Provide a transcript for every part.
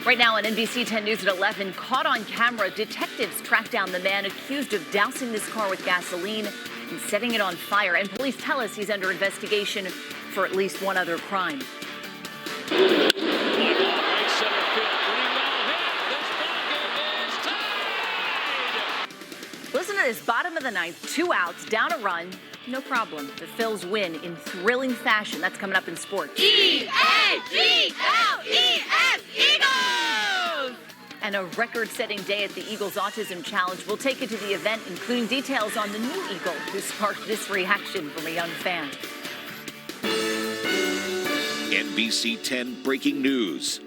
Right now on NBC10 News at 11, caught on camera, detectives track down the man accused of dousing this car with gasoline and setting it on fire. And police tell us he's under investigation for at least one other crime. Listen to this, bottom of the ninth, 2 outs, down a run, no problem. The Phils win in thrilling fashion. That's coming up in sports. E-A-G-L-E-S, Eagles! And a record-setting day at the Eagles Autism Challenge. We'll take you to the event, including details on the new Eagle who sparked this reaction from a young fan. NBC10 Breaking News.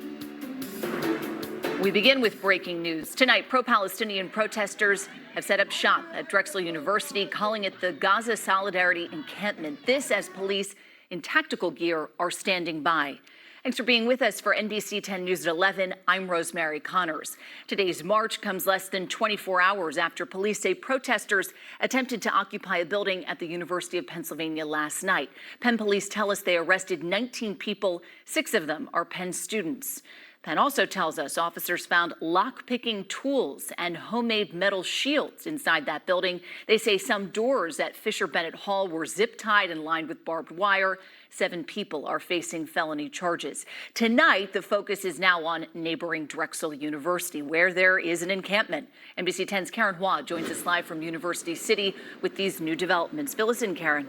We begin with breaking news. Tonight, pro-Palestinian protesters have set up shop at Drexel University, calling it the Gaza Solidarity Encampment. This as police in tactical gear are standing by. Thanks for being with us for NBC10 News at 11. I'm Rosemary Connors. Today's march comes less than 24 hours after police say protesters attempted to occupy a building at the University of Pennsylvania last night. Penn police tell us they arrested 19 people. 6 of them are Penn students. Penn also tells us officers found lock-picking tools and homemade metal shields inside that building. They say some doors at Fisher Bennett Hall were zip-tied and lined with barbed wire. 7 people are facing felony charges. Tonight, the focus is now on neighboring Drexel University, where there is an encampment. NBC 10's Karen Hua joins us live from University City with these new developments. Fill us in, Karen.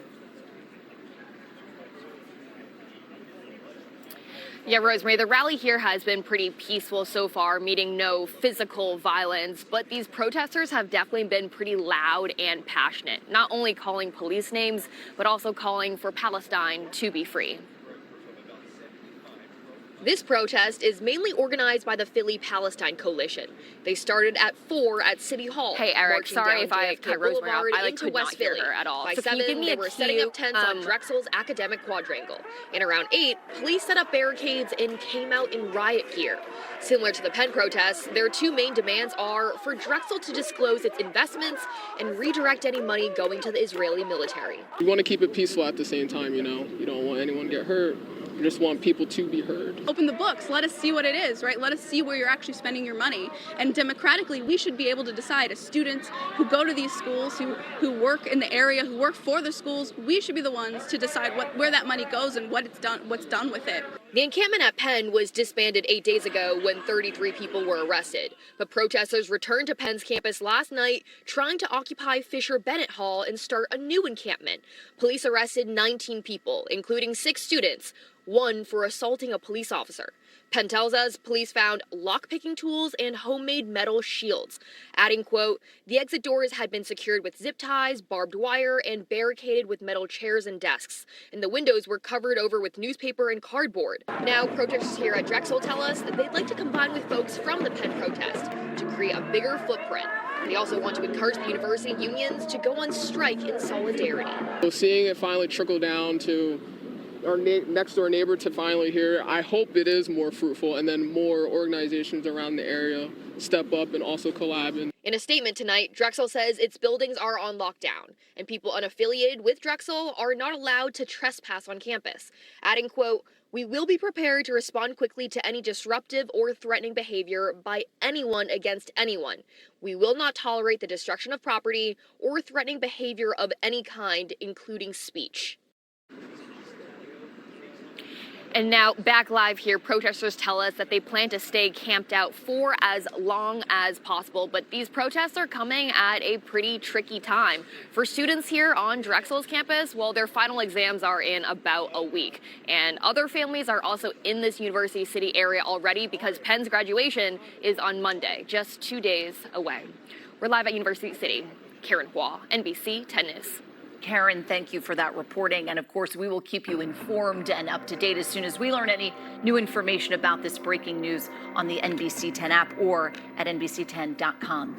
Yeah, Rosemary, the rally here has been pretty peaceful so far, meaning no physical violence, but these protesters have definitely been pretty loud and passionate, not only calling police names, but also calling for Palestine to be free. This protest is mainly organized by the Philly Palestine Coalition. They started at 4 at City Hall. Hey, Eric, sorry if I cut Rosemary off. I could not hear her at all. By 7, they were setting up tents on Drexel's academic quadrangle. And around 8, police set up barricades and came out in riot gear. Similar to the Penn protests, their 2 main demands are for Drexel to disclose its investments and redirect any money going to the Israeli military. We want to keep it peaceful at the same time, you know. You don't want anyone to get hurt. We just want people to be heard. Open the books. Let us see what it is, right? Let us see where you're actually spending your money. And democratically, we should be able to decide as students who go to these schools, who work in the area, who work for the schools, we should be the ones to decide where that money goes and what's done with it. The encampment at Penn was disbanded 8 days ago when 33 people were arrested. But protesters returned to Penn's campus last night, trying to occupy Fisher Bennett Hall and start a new encampment. Police arrested 19 people, including 6 students, 1 for assaulting a police officer. Penn tells us police found lock-picking tools and homemade metal shields, adding, quote, the exit doors had been secured with zip ties, barbed wire, and barricaded with metal chairs and desks, and the windows were covered over with newspaper and cardboard. Now, protesters here at Drexel tell us that they'd like to combine with folks from the Penn protest to create a bigger footprint. They also want to encourage the university unions to go on strike in solidarity. So seeing it finally trickle down to our next door neighbor to finally hear, I hope it is more fruitful and then more organizations around the area step up and also collab. In a statement tonight, Drexel says its buildings are on lockdown and people unaffiliated with Drexel are not allowed to trespass on campus, adding, quote, we will be prepared to respond quickly to any disruptive or threatening behavior by anyone against anyone. We will not tolerate the destruction of property or threatening behavior of any kind, including speech. And now, back live here, protesters tell us that they plan to stay camped out for as long as possible. But these protests are coming at a pretty tricky time. For students here on Drexel's campus, well, their final exams are in about a week. And other families are also in this University City area already because Penn's graduation is on Monday, just 2 days away. We're live at University City. Karen Hua, NBC 10 News. Karen, thank you for that reporting. And of course, we will keep you informed and up to date as soon as we learn any new information about this breaking news on the NBC 10 app or at NBC10.com.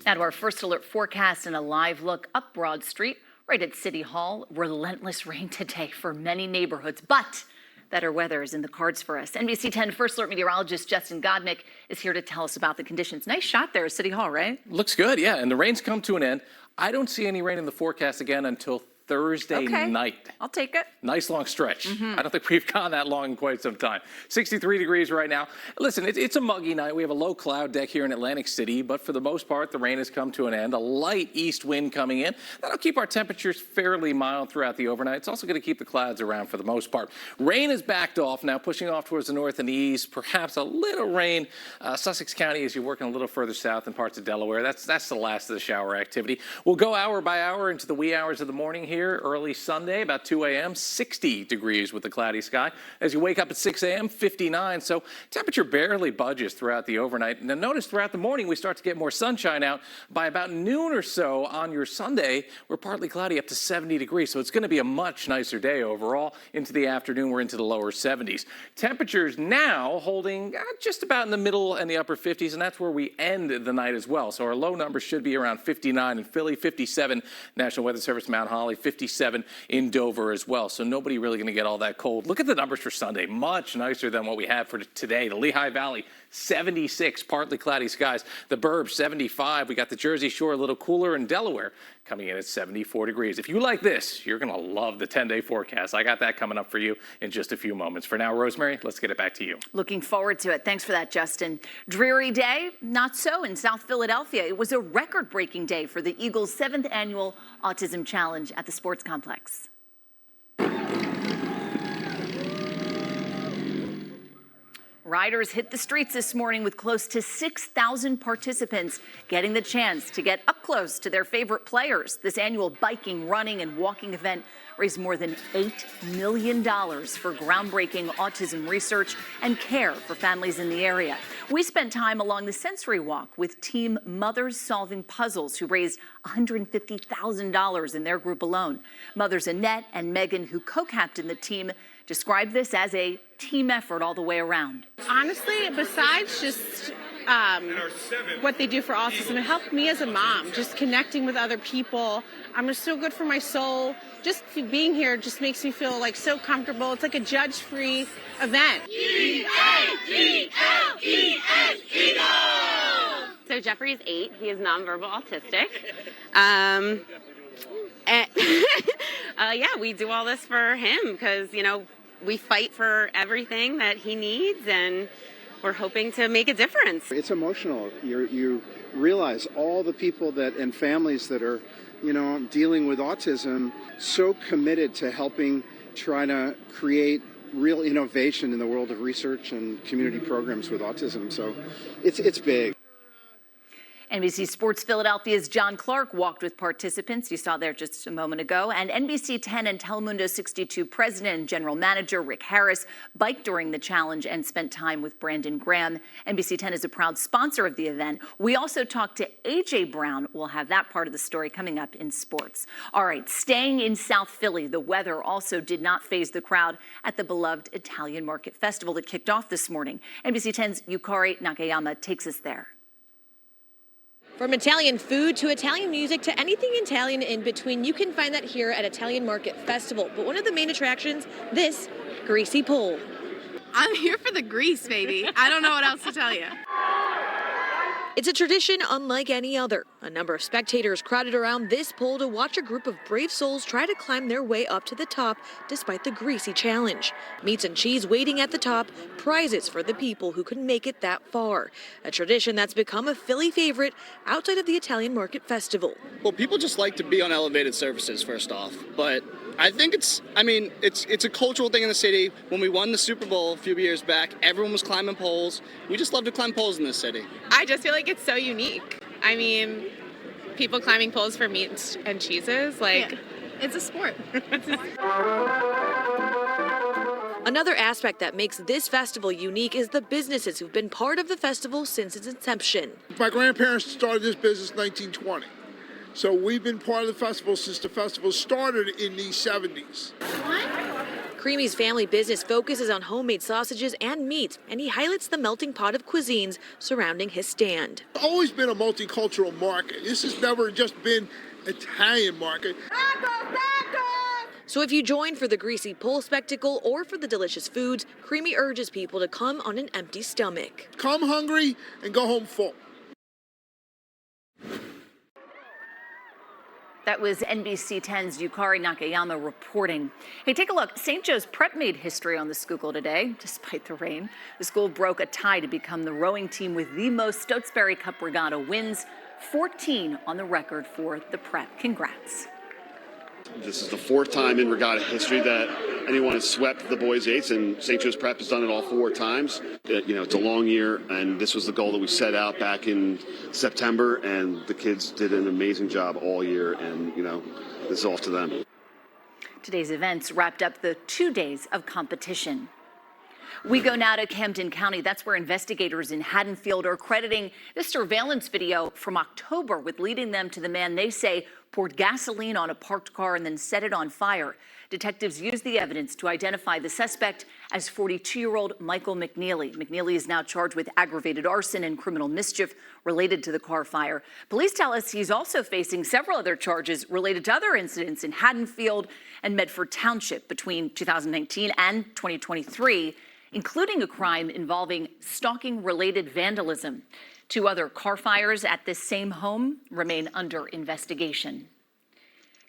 Now to our first alert forecast and a live look up Broad Street, right at City Hall. Relentless rain today for many neighborhoods, but better weather is in the cards for us. NBC 10 First Alert meteorologist Justin Godnick is here to tell us about the conditions. Nice shot there at City Hall, right? Looks good, yeah, and the rain's come to an end. I don't see any rain in the forecast again until Thursday night. I'll take it. Nice long stretch. I don't think we've gone that long in quite some time. 63 degrees right now. Listen, it's a muggy night. We have a low cloud deck here in Atlantic City, but for the most part, the rain has come to an end. A light east wind coming in. That'll keep our temperatures fairly mild throughout the overnight. It's also going to keep the clouds around for the most part. Rain has backed off now, pushing off towards the north and the east. Perhaps a little rain. Sussex County as you're working a little further south in parts of Delaware. That's the last of the shower activity. We'll go hour by hour into the wee hours of the morning here, early Sunday, about 2 a.m., 60 degrees with the cloudy sky. As you wake up at 6 a.m., 59. So temperature barely budges throughout the overnight. Now notice throughout the morning we start to get more sunshine out. By about noon or so on your Sunday, we're partly cloudy up to 70 degrees. So it's going to be a much nicer day overall. Into the afternoon, we're into the lower 70s. Temperatures now holding just about in the middle and the upper 50s, and that's where we end the night as well. So our low numbers should be around 59 in Philly, 57 National Weather Service Mount Holly, 57 in Dover as well. So nobody really going to get all that cold. Look at the numbers for Sunday. Much nicer than what we had for today. The Lehigh Valley, 76, partly cloudy skies. The Burbs, 75. We got the Jersey Shore a little cooler, and Delaware coming in at 74 degrees. If you like this, you're going to love the 10-day forecast. I got that coming up for you in just a few moments. For now, Rosemary, let's get it back to you. Looking forward to it. Thanks for that, Justin. Dreary day? Not so in South Philadelphia. It was a record-breaking day for the Eagles' 7th annual Autism Challenge at the sports complex. Riders hit the streets this morning with close to 6,000 participants getting the chance to get up close to their favorite players. This annual biking, running, and walking event raised more than $8 million for groundbreaking autism research and care for families in the area. We spent time along the sensory walk with Team Mothers Solving Puzzles, who raised $150,000 in their group alone. Mothers Annette and Megan, who co-captained the team, described this as a team effort all the way around. Honestly, besides just what they do for autism, it helped me as a mom, just connecting with other people. I'm just so good for my soul. Just being here just makes me feel like so comfortable. It's like a judge-free event. EAGLES, Eagles! So Jeffrey is 8. He is nonverbal autistic. Yeah, we do all this for him because, you know, we fight for everything that he needs, and we're hoping to make a difference. It's emotional. You realize all the people that and families that are, you know, dealing with autism, so committed to helping try to create real innovation in the world of research and community programs with autism. So it's big. NBC Sports Philadelphia's John Clark walked with participants you saw there just a moment ago, and NBC10 and Telemundo 62 president and general manager Rick Harris biked during the challenge and spent time with Brandon Graham. NBC10 is a proud sponsor of the event. We also talked to AJ Brown. We'll have that part of the story coming up in sports. All right, staying in South Philly, the weather also did not faze the crowd at the beloved Italian Market Festival that kicked off this morning. NBC10's Yukari Nakayama takes us there. From Italian food to Italian music to anything Italian in between, you can find that here at Italian Market Festival. But one of the main attractions, this greasy pole. I'm here for the grease, baby. I don't know what else to tell you. It's a tradition unlike any other. A number of spectators crowded around this pole to watch a group of brave souls try to climb their way up to the top despite the greasy challenge. Meats and cheese waiting at the top, prizes for the people who could make it that far. A tradition that's become a Philly favorite outside of the Italian Market Festival. Well, people just like to be on elevated surfaces, first off, but I think it's a cultural thing in the city. When we won the Super Bowl a few years back, everyone was climbing poles. We just love to climb poles in this city. I just feel like it's so unique. I mean, people climbing poles for meats and cheeses, like... Yeah. It's a sport. Another aspect that makes this festival unique is the businesses who've been part of the festival since its inception. My grandparents started this business in 1920. So we've been part of the festival since the festival started in the 70s. Creamy's family business focuses on homemade sausages and meat, and he highlights the melting pot of cuisines surrounding his stand. It's always been a multicultural market. This has never just been Italian market. So if you join for the greasy pole spectacle or for the delicious foods, Creamy urges people to come on an empty stomach. Come hungry and go home full. That was NBC10's Yukari Nakayama reporting. Hey, take a look. St. Joe's Prep made history on the Schuylkill today, despite the rain. The school broke a tie to become the rowing team with the most Stotesbury Cup Regatta wins, 14 on the record for the Prep. Congrats. This is the fourth time in regatta history that anyone has swept the boys' eights, and St. Joe's Prep has done it all 4 times. It's a long year, and this was the goal that we set out back in September, and the kids did an amazing job all year, and, this is off to them. Today's events wrapped up the 2 days of competition. We go now to Camden County. That's where investigators in Haddonfield are crediting this surveillance video from October with leading them to the man they say poured gasoline on a parked car and then set it on fire. Detectives used the evidence to identify the suspect as 42-year-old Michael McNeely. McNeely is now charged with aggravated arson and criminal mischief related to the car fire. Police tell us he's also facing several other charges related to other incidents in Haddonfield and Medford Township between 2019 and 2023, including a crime involving stalking-related vandalism. 2 other car fires at this same home remain under investigation.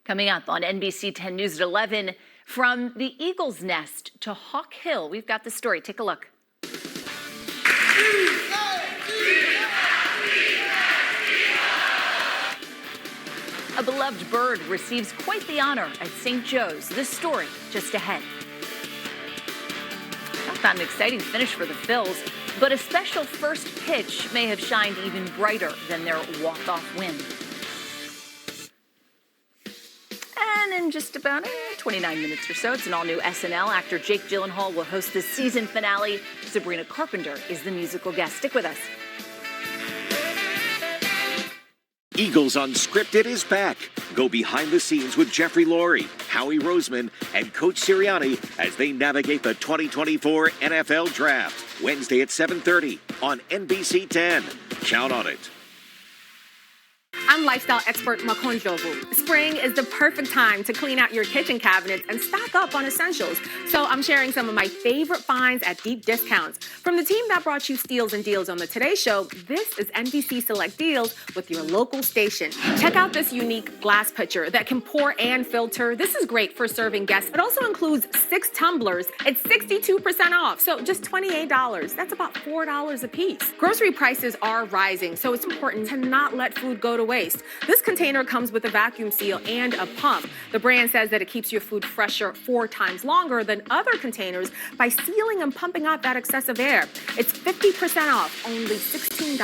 Coming up on NBC 10 News at 11, from the Eagle's Nest to Hawk Hill, we've got the story. Take a look. A beloved bird receives quite the honor at St. Joe's. This story just ahead. Not an exciting finish for the Phils, but a special first pitch may have shined even brighter than their walk-off win. And in just about 29 minutes or so, it's an all-new SNL. Actor Jake Gyllenhaal will host the season finale. Sabrina Carpenter is the musical guest. Stick with us. Eagles Unscripted is back. Go behind the scenes with Jeffrey Lurie, Howie Roseman, and Coach Sirianni as they navigate the 2024 NFL Draft. Wednesday at 7:30 on NBC 10. Count on it. I'm lifestyle expert Makonjovu. Spring is the perfect time to clean out your kitchen cabinets and stock up on essentials. So I'm sharing some of my favorite finds at deep discounts. From the team that brought you Steals and Deals on the Today Show, this is NBC Select Deals with your local station. Check out this unique glass pitcher that can pour and filter. This is great for serving guests. It also includes 6 tumblers. It's 62% off, so just $28. That's about $4 a piece. Grocery prices are rising, so it's important to not let food go to waste. This container comes with a vacuum seal and a pump. The brand says that it keeps your food fresher 4 times longer than other containers by sealing and pumping out that excessive air. It's 50% off, only $16.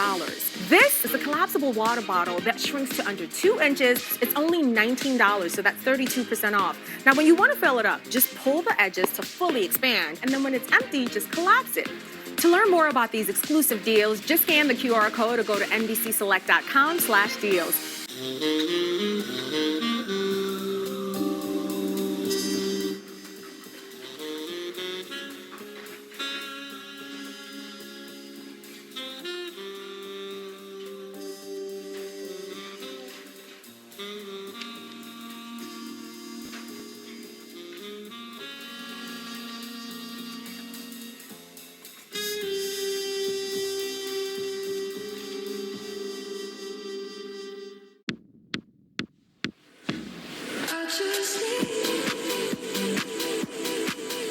This is a collapsible water bottle that shrinks to under 2 inches. It's only $19, so that's 32% off. Now, when you want to fill it up, just pull the edges to fully expand, and then when it's empty, just collapse it. To learn more about these exclusive deals, just scan the QR code or go to NBCSelect.com/deals.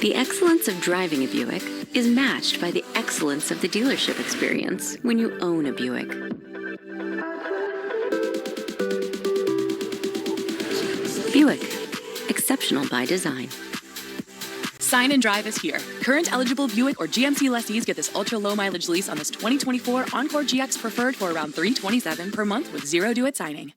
The excellence of driving a Buick is matched by the excellence of the dealership experience when you own a Buick. Buick, exceptional by design. Sign and Drive is here. Current eligible Buick or GMC lessees get this ultra-low mileage lease on this 2024 Encore GX Preferred for around $327 per month with 0 due at signing.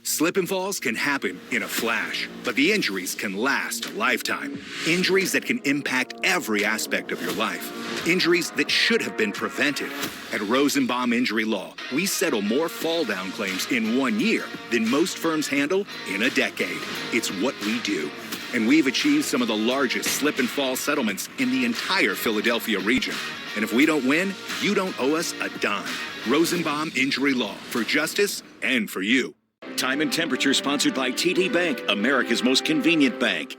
Slip and falls can happen in a flash, but the injuries can last a lifetime. Injuries that can impact every aspect of your life. Injuries that should have been prevented. At Rosenbaum Injury Law, we settle more fall-down claims in 1 year than most firms handle in a decade. It's what we do. And we've achieved some of the largest slip and fall settlements in the entire Philadelphia region. And if we don't win, you don't owe us a dime. Rosenbaum Injury Law, for justice and for you. Time and Temperature sponsored by TD Bank, America's most convenient bank.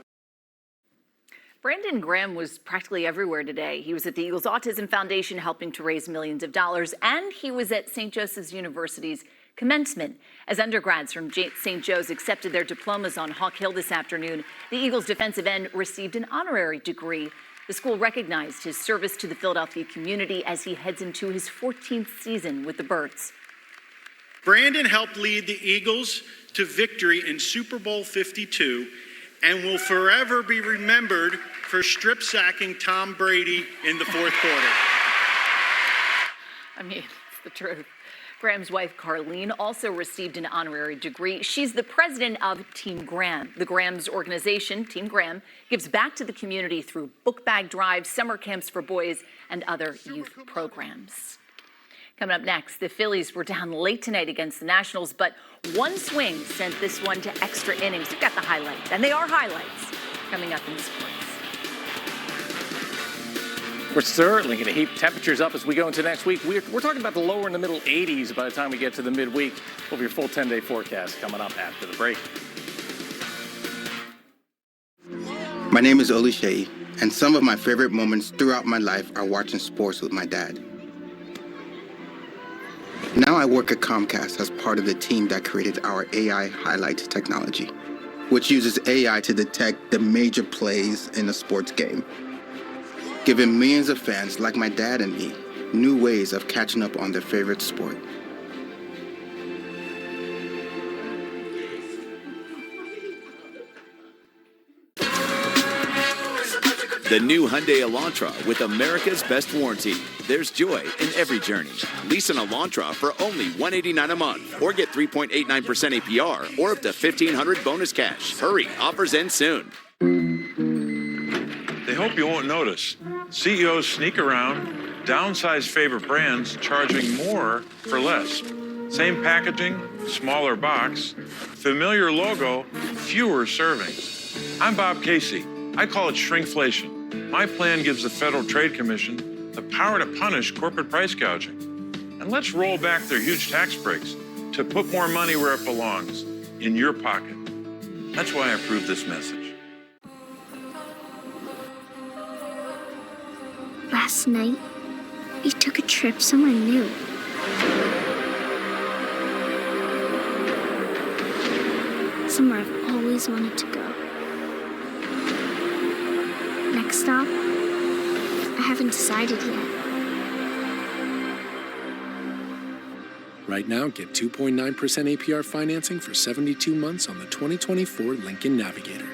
Brandon Graham was practically everywhere today. He was at the Eagles Autism Foundation helping to raise millions of dollars, and he was at St. Joseph's University's commencement. As undergrads from St. Joe's accepted their diplomas on Hawk Hill this afternoon, the Eagles defensive end received an honorary degree. The school recognized his service to the Philadelphia community as he heads into his 14th season with the Birds. Brandon helped lead the Eagles to victory in Super Bowl 52 and will forever be remembered for strip sacking Tom Brady in the fourth quarter. I mean, it's the truth. Graham's wife, Carlene, also received an honorary degree. She's the president of Team Graham. The Graham's organization, Team Graham, gives back to the community through book bag drives, summer camps for boys, and other youth programs. Coming up next, the Phillies were down late tonight against the Nationals, but one swing sent this one to extra innings. We've got the highlights, and they are highlights, coming up in sports. We're certainly going to heat temperatures up as we go into next week. We're talking about the lower in the middle 80s by the time we get to the midweek. We'll have your full 10-day forecast coming up after the break. My name is Oluseyi, and some of my favorite moments throughout my life are watching sports with my dad. Now I work at Comcast as part of the team that created our AI highlight technology, which uses AI to detect the major plays in a sports game, giving millions of fans like my dad and me new ways of catching up on their favorite sport. The new Hyundai Elantra with America's best warranty. There's joy in every journey. Lease an Elantra for only $189 a month, or get 3.89% APR, or up to $1,500 bonus cash. Hurry, offers end soon. They hope you won't notice. CEOs sneak around, downsize favorite brands, charging more for less. Same packaging, smaller box, familiar logo, fewer servings. I'm Bob Casey. I call it shrinkflation. My plan gives the Federal Trade Commission the power to punish corporate price gouging. And let's roll back their huge tax breaks to put more money where it belongs, in your pocket. That's why I approve this message. Last night, we took a trip somewhere new. Somewhere I've always wanted to go. Next stop, I haven't decided yet. Right now, get 2.9% APR financing for 72 months on the 2024 Lincoln Navigator.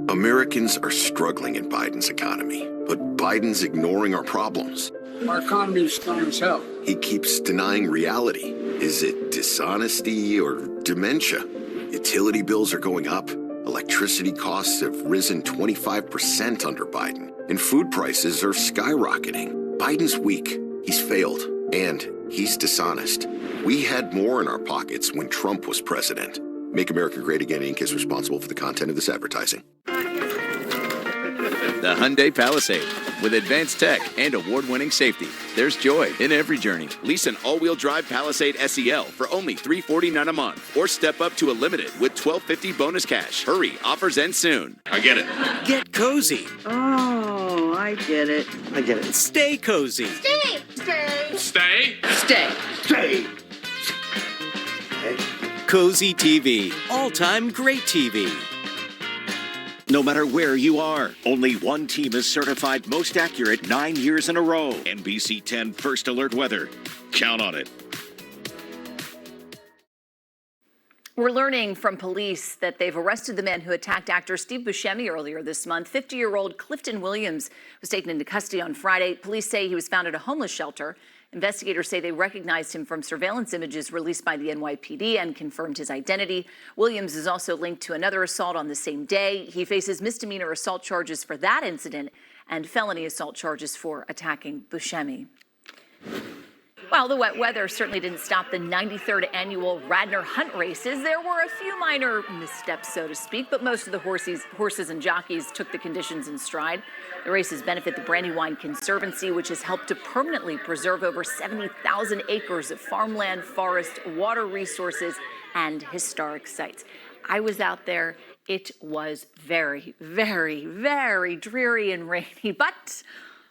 Americans are struggling in Biden's economy, but Biden's ignoring our problems. Our economy is strong as hell. He keeps denying reality. Is it dishonesty or dementia? Utility bills are going up. Electricity costs have risen 25% under Biden, and food prices are skyrocketing. Biden's weak. He's failed, and he's dishonest. We had more in our pockets when Trump was president. Make America Great Again, Inc. is responsible for the content of this advertising. The Hyundai Palisade. With advanced tech and award-winning safety, there's joy in every journey. Lease an all-wheel drive Palisade SEL for only $349 a month, or step up to a limited with $1,250 bonus cash. Hurry, offers end soon. I get it. Get cozy. Oh, I get it. I get it. Stay cozy. Stay! Stay! Stay. Stay. Stay! Cozy TV. All-time great TV. No matter where you are, only one team is certified most accurate 9 years in a row. NBC10 First Alert Weather. Count on it. We're learning from police that they've arrested the man who attacked actor Steve Buscemi earlier this month. 50-year-old Clifton Williams was taken into custody on Friday. Police say he was found at a homeless shelter. Investigators say they recognized him from surveillance images released by the NYPD and confirmed his identity. Williams is also linked to another assault on the same day. He faces misdemeanor assault charges for that incident and felony assault charges for attacking Buscemi. Well, the wet weather certainly didn't stop the 93rd annual Radnor Hunt races. There were a few minor missteps, so to speak, but most of the horses and jockeys took the conditions in stride. The races benefit the Brandywine Conservancy, which has helped to permanently preserve over 70,000 acres of farmland, forest, water resources, and historic sites. I was out there. It was very, very, very dreary and rainy, but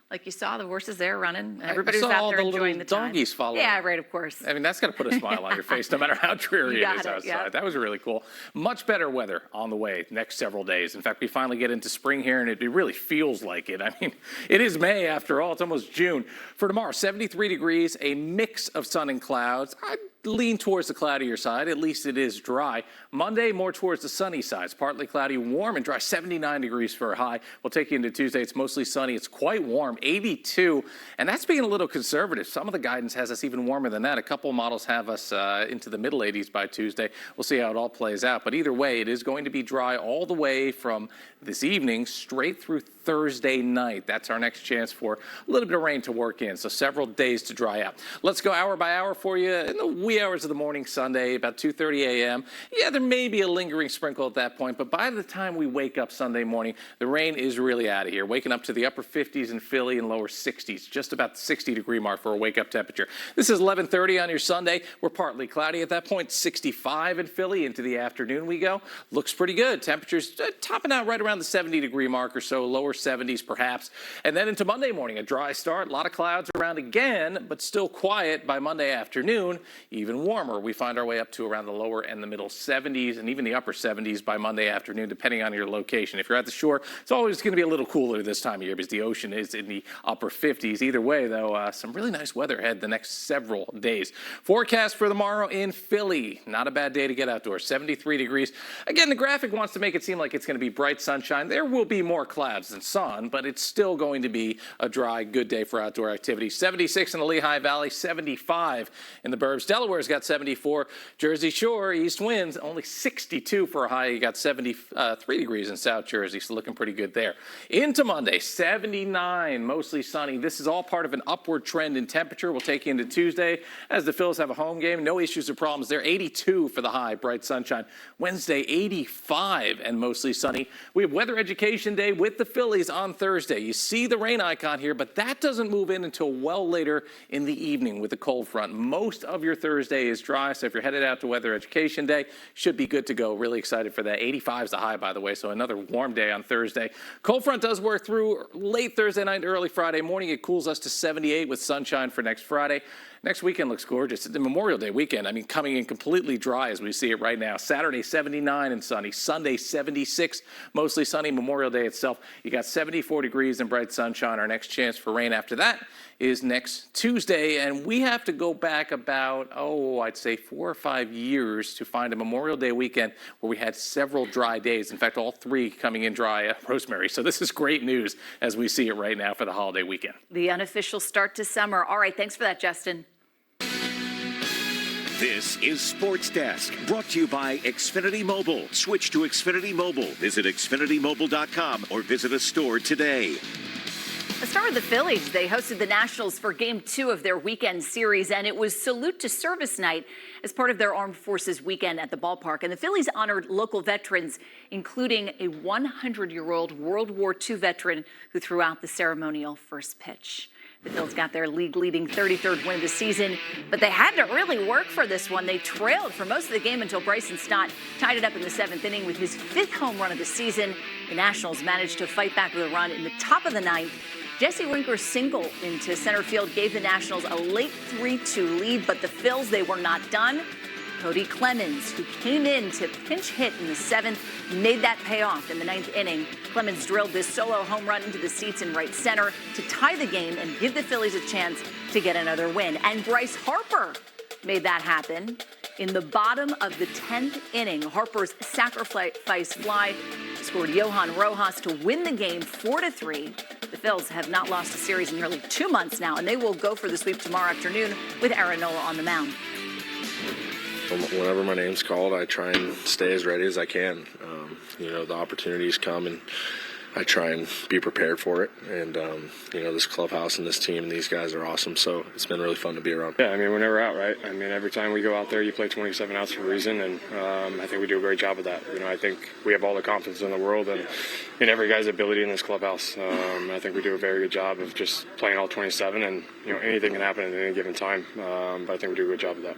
Like you saw, the horses there running. I Everybody saw was out all there the enjoying little the time. donkeys following. Yeah, right, of course. I mean, that's got to put a smile on your face no matter how dreary You it is got it, outside. yeah. That was really cool. Much better weather on the way next several days. In fact, we finally get into spring here, and it really feels like it. I mean, it is May after all. It's almost June. For tomorrow, 73 degrees, a mix of sun and clouds. I lean towards the cloudier side. At least it is dry. Monday, more towards the sunny side. It's partly cloudy, warm and dry. 79 degrees for a high. We'll take you into Tuesday. It's mostly sunny. It's quite warm, 82. And that's being a little conservative. Some of the guidance has us even warmer than that. A couple models have us into the middle 80s by Tuesday. We'll see how it all plays out. But either way, it is going to be dry all the way from this evening straight through Thursday night. That's our next chance for a little bit of rain to work in. So several days to dry out. Let's go hour by hour for you in the wee hours of the morning Sunday, about 2:30 a.m. Yeah, there may be a lingering sprinkle at that point, but by the time we wake up Sunday morning, the rain is really out of here. Waking up to the upper 50s in Philly and lower 60s, just about the 60-degree mark for a wake-up temperature. This is 11:30 on your Sunday. We're partly cloudy at that point. 65 in Philly. Into the afternoon we go. Looks pretty good. Temperatures topping out right around the 70-degree mark or so, lower 70s perhaps. And then into Monday morning, a dry start. A lot of clouds around again, but still quiet by Monday afternoon. Even warmer. We find our way up to around the lower and the middle 70s and even the upper 70s by Monday afternoon, depending on your location. If you're at the shore, it's always going to be a little cooler this time of year because the ocean is in the upper 50s. Either way, though, some really nice weather ahead the next several days. Forecast for tomorrow in Philly. Not a bad day to get outdoors. 73 degrees. Again, the graphic wants to make it seem like it's going to be bright sunshine. There will be more clouds than sun, but it's still going to be a dry, good day for outdoor activity. 76 in the Lehigh Valley, 75 in the burbs. Delaware's got 74. Jersey Shore, east winds, only 62 for a high. You got 73 degrees in South Jersey, so looking pretty good there. Into Monday, 79, mostly sunny. This is all part of an upward trend in temperature. We'll take you into Tuesday as the Phils have a home game. No issues or problems there. 82 for the high, bright sunshine. Wednesday, 85 and mostly sunny. We have Weather Education Day with the Phillies on Thursday. You see the rain icon here, but that doesn't move in until well later in the evening with the cold front. Most of your Thursday is dry, so if you're headed out to Weather Education Day, should be good to go. Really excited for that. 85 is the high, by the way, so another warm day on Thursday. Cold front does work through late Thursday night, early Friday morning. It cools us to 78 with sunshine for next Friday. Next weekend looks gorgeous. The Memorial Day weekend, I mean, coming in completely dry as we see it right now. Saturday, 79 and sunny. Sunday, 76, mostly sunny. Memorial Day itself, you got 74 degrees and bright sunshine. Our next chance for rain after that is next Tuesday, and we have to go back about, I'd say 4 or 5 years to find a Memorial Day weekend where we had several dry days. In fact, all 3 coming in dry, Rosemary. So this is great news as we see it right now for the holiday weekend. The unofficial start to summer. All right, thanks for that, Justin. This is Sports Desk, brought to you by Xfinity Mobile. Switch to Xfinity Mobile. Visit xfinitymobile.com or visit a store today. Let's start with the Phillies. They hosted the Nationals for Game 2 of their weekend series, and it was Salute to Service Night as part of their Armed Forces weekend at the ballpark. And the Phillies honored local veterans, including a 100-year-old World War II veteran who threw out the ceremonial first pitch. The Phils got their league-leading 33rd win of the season, but they had to really work for this one. They trailed for most of the game until Bryson Stott tied it up in the 7th inning with his 5th home run of the season. The Nationals managed to fight back with a run in the top of the 9th. Jesse Winker's single into center field gave the Nationals a late 3-2 lead, but the Phils, they were not done. Cody Clemens, who came in to pinch hit in the 7th, made that pay off in the 9th inning. Clemens drilled this solo home run into the seats in right center to tie the game and give the Phillies a chance to get another win. And Bryce Harper made that happen. In the bottom of the 10th inning, Harper's sacrifice fly scored Johan Rojas to win the game 4-3. The Phils have not lost a series in nearly 2 months now, and they will go for the sweep tomorrow afternoon with Aaron Nola on the mound. Whenever my name's called, I try and stay as ready as I can. The opportunities come, and I try and be prepared for it. And, this clubhouse and this team and these guys are awesome, so it's been really fun to be around. Yeah, we're never out, right? Every time we go out there, you play 27 outs for a reason, and I think we do a great job of that. I think we have all the confidence in the world and in every guy's ability in this clubhouse. I think we do a very good job of just playing all 27, and, anything can happen at any given time, but I think we do a good job of that.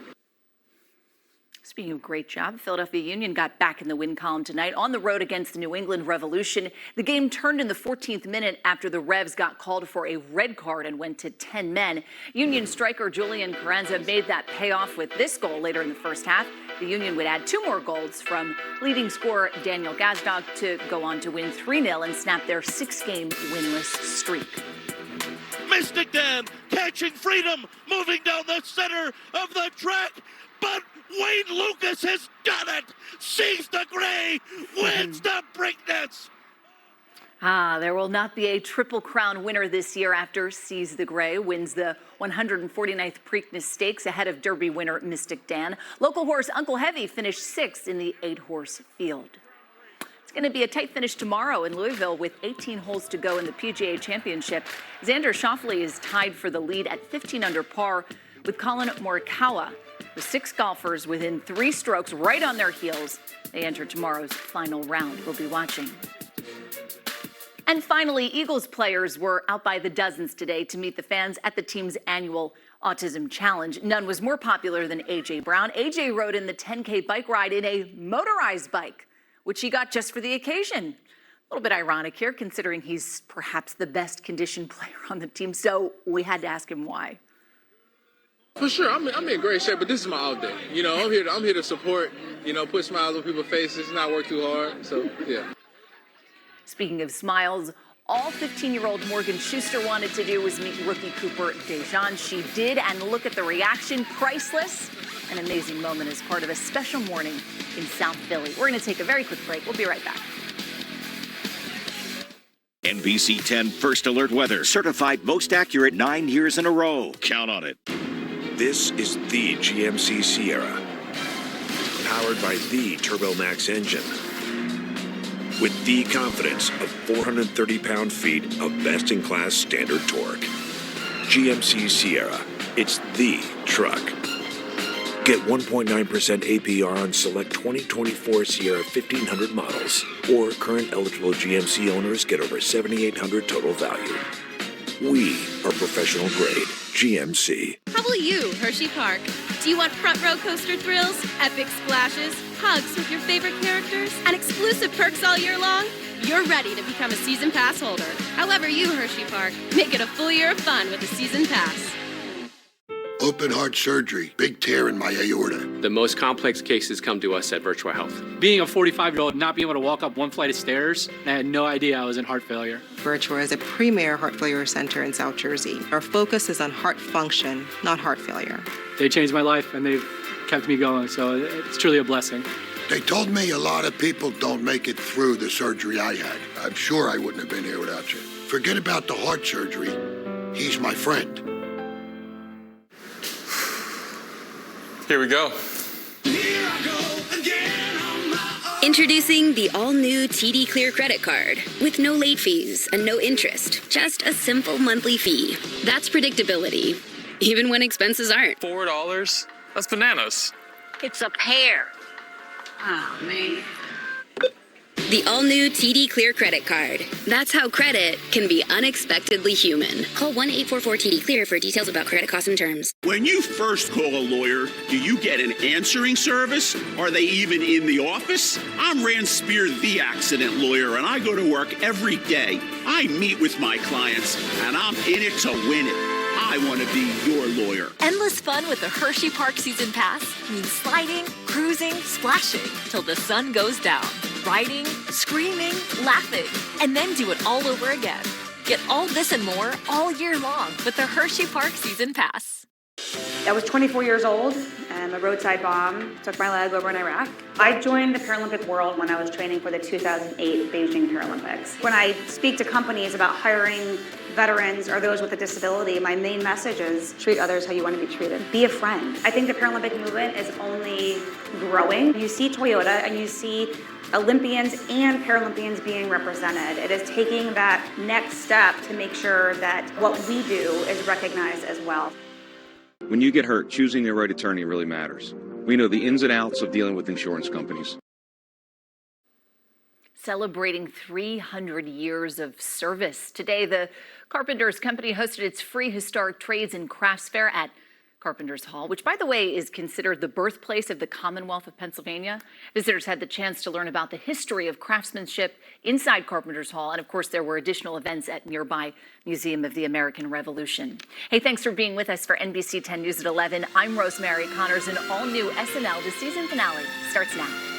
Speaking of great job, Philadelphia Union got back in the win column tonight on the road against the New England Revolution. The game turned in the 14th minute after the Revs got called for a red card and went to 10 men. Union striker Julian Carranza made that pay off with this goal later in the first half. The Union would add 2 more goals from leading scorer Daniel Gazdag to go on to win 3-0 and snap their 6-game winless streak. Mystic Dan catching freedom, moving down the center of the track, but Wayne Lucas has done it. Sees the gray, wins the Preakness. There will not be a Triple Crown winner this year after Seize the Gray wins the 149th Preakness Stakes ahead of Derby winner Mystic Dan. Local horse Uncle Heavy finished 6th in the 8-horse field. It's going to be a tight finish tomorrow in Louisville with 18 holes to go in the PGA Championship. Xander Schauffele is tied for the lead at 15 under par with Colin Morikawa. With 6 golfers within 3 strokes right on their heels, they enter tomorrow's final round. We'll be watching. And finally, Eagles players were out by the dozens today to meet the fans at the team's annual Autism Challenge. None was more popular than A.J. Brown. A.J. rode in the 10K bike ride in a motorized bike, which he got just for the occasion. A little bit ironic here, considering he's perhaps the best conditioned player on the team, so we had to ask him why. For sure, I'm in great shape, but this is my out day. You know, I'm here to support, put smiles on people's faces, not work too hard, so yeah. Speaking of smiles, all 15-year-old Morgan Schuster wanted to do was meet rookie Cooper DeJean. She did, and look at the reaction. Priceless. An amazing moment as part of a special morning in South Philly. We're going to take a very quick break. We'll be right back. NBC10 First Alert Weather. Certified most accurate 9 years in a row. Count on it. This is the GMC Sierra, powered by the TurboMax engine, with the confidence of 430 pound-feet of best-in-class standard torque. GMC Sierra, it's the truck. Get 1.9% APR on select 2024 Sierra 1500 models, or current eligible GMC owners get over $7,800 total value. We are professional grade GMC. How will you, Hershey Park? Do you want front row coaster thrills, epic splashes, hugs with your favorite characters, and exclusive perks all year long? You're ready to become a season pass holder. However you, Hershey Park, make it a full year of fun with a season pass. Open heart surgery, big tear in my aorta. The most complex cases come to us at Virtua Health. Being a 45-year-old, not being able to walk up one flight of stairs, I had no idea I was in heart failure. Virtua is a premier heart failure center in South Jersey. Our focus is on heart function, not heart failure. They changed my life and they've kept me going, so it's truly a blessing. They told me a lot of people don't make it through the surgery I had. I'm sure I wouldn't have been here without you. Forget about the heart surgery. He's my friend. Here we go. Introducing the all-new TD Clear credit card with no late fees and no interest, just a simple monthly fee. That's predictability, even when expenses aren't. $4? That's bananas. It's a pear. Oh, man. The all-new TD Clear credit card. That's how credit can be unexpectedly human. Call 1-844-TD-CLEAR for details about credit costs and terms. When you first call a lawyer, do you get an answering service? Are they even in the office? I'm Rand Spear, the accident lawyer, and I go to work every day. I meet with my clients, and I'm in it to win it. I want to be your lawyer. Endless fun with the Hershey Park Season Pass means sliding, cruising, splashing till the sun goes down. Riding, screaming, laughing, and then do it all over again. Get all this and more all year long with the Hershey Park Season Pass. I was 24 years old, and a roadside bomb took my leg over in Iraq. I joined the Paralympic world when I was training for the 2008 Beijing Paralympics. When I speak to companies about hiring veterans or those with a disability, my main message is treat others how you want to be treated. Be a friend. I think the Paralympic movement is only growing. You see Toyota and you see Olympians and Paralympians being represented. It is taking that next step to make sure that what we do is recognized as well. When you get hurt, choosing the right attorney really matters. We know the ins and outs of dealing with insurance companies. Celebrating 300 years of service. Today, the Carpenters Company hosted its free historic trades and crafts fair at Carpenter's Hall, which, by the way, is considered the birthplace of the Commonwealth of Pennsylvania. Visitors had the chance to learn about the history of craftsmanship inside Carpenter's Hall, and of course, there were additional events at nearby Museum of the American Revolution. Hey, thanks for being with us for NBC 10 News at 11. I'm Rosemary Connors, and all new SNL, the season finale starts now.